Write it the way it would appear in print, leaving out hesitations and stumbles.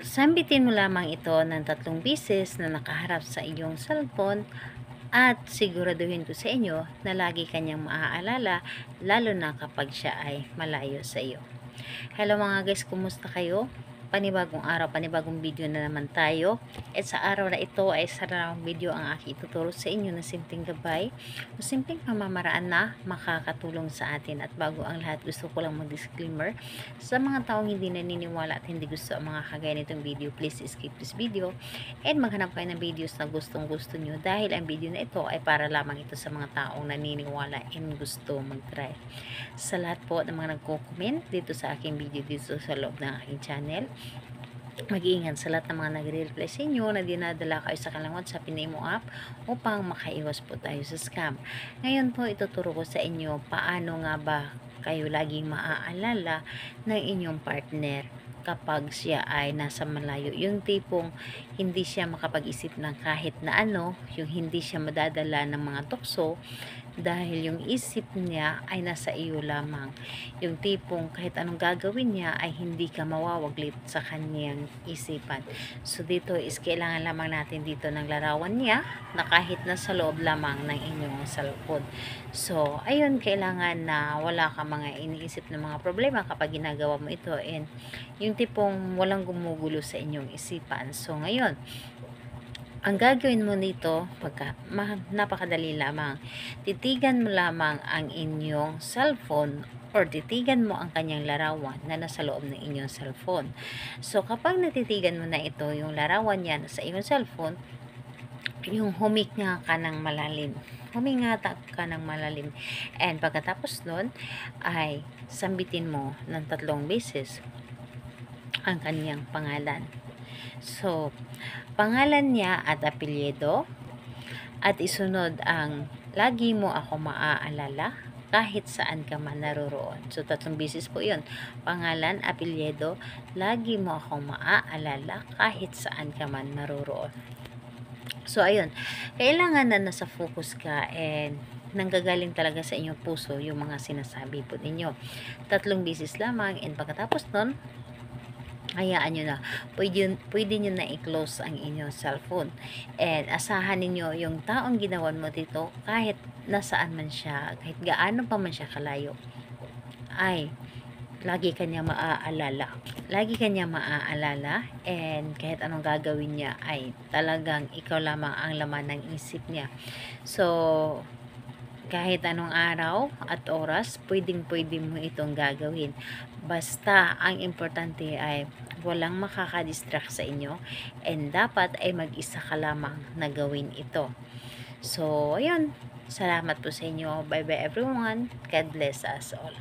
Sambitin mo lamang ito ng 3 beses na nakaharap sa iyong cellphone at siguraduhin ko sa inyo na lagi kanyang maaalala, lalo na kapag siya ay malayo sa iyo. Hello mga guys, kumusta kayo? Panibagong araw, panibagong video na naman tayo. At sa araw na ito ay sarang video ang aking ituturo sa inyo na simpleng gabay o simpleng pamamaraan na makakatulong sa atin. At bago ang lahat, gusto ko lang mag-disclaimer sa mga taong hindi naniniwala at hindi gusto ang mga kagaya nitong video. Please skip this video and maghanap kayo ng videos na gustong gusto nyo, dahil ang video na ito ay para lamang ito sa mga taong naniniwala and gusto mag-try. Sa lahat po ng mga nagko-comment dito sa aking video dito sa loob ng aking channel, mag-iingat sa lahat ng mga nagre-reply sa inyo na dinadala kayo sa kanilang WhatsApp Imo app upang makaiwas po tayo sa scam. Ngayon po ituturo ko sa inyo paano nga ba kayo laging maaalala ng inyong partner kapag siya ay nasa malayo. Yung tipong hindi siya makapag-isip ng kahit na ano, yung hindi siya madadala ng mga tukso dahil yung isip niya ay nasa iyo lamang. Yung tipong kahit anong gagawin niya ay hindi ka mawawaglit sa kanyang isipan. So dito is kailangan lamang natin dito ng larawan niya na kahit nasa loob lamang ng inyong cellphone. So ayun, kailangan na wala ka mga iniisip na mga problema kapag ginagawa mo ito, and yung tipong walang gumugulo sa inyong isipan. So ngayon, ang gagawin mo nito, napakadali lamang. Titigan mo lamang ang inyong cellphone or titigan mo ang kanyang larawan na nasa loob ng inyong cellphone. So, kapag natitigan mo na ito, yung larawan niya sa iyong cellphone, yung huminga ka ng malalim. Humingata ka ng malalim. And pagkatapos nun, ay sambitin mo ng 3 beses ang kanyang pangalan. So, pangalan niya at apelyido, at isunod ang lagi mo ako maaalala kahit saan ka man naroroon. So, 3 beses po yun. Pangalan, apelyido, lagi mo ako maaalala kahit saan ka man naroroon. So, ayun. Kailangan na nasa focus ka and nanggagaling talaga sa inyong puso yung mga sinasabi po ninyo. 3 beses lamang, and pagkatapos nun, hayaan nyo na. Pwede nyo na i-close ang inyong cellphone. And asahan ninyo yung taong ginawan mo dito, kahit nasaan man siya, kahit gaano pa man siya kalayo, ay lagi kanya maaalala. Lagi kanya maaalala, and kahit anong gagawin niya ay talagang ikaw lamang ang laman ng isip niya. So, kahit anong araw at oras, pwedeng-pwede mo itong gagawin. Basta, ang importante ay walang makakadistract sa inyo, and dapat ay mag-isa ka lamang na gawin ito. So, ayun. Salamat po sa inyo. Bye-bye everyone. God bless us all.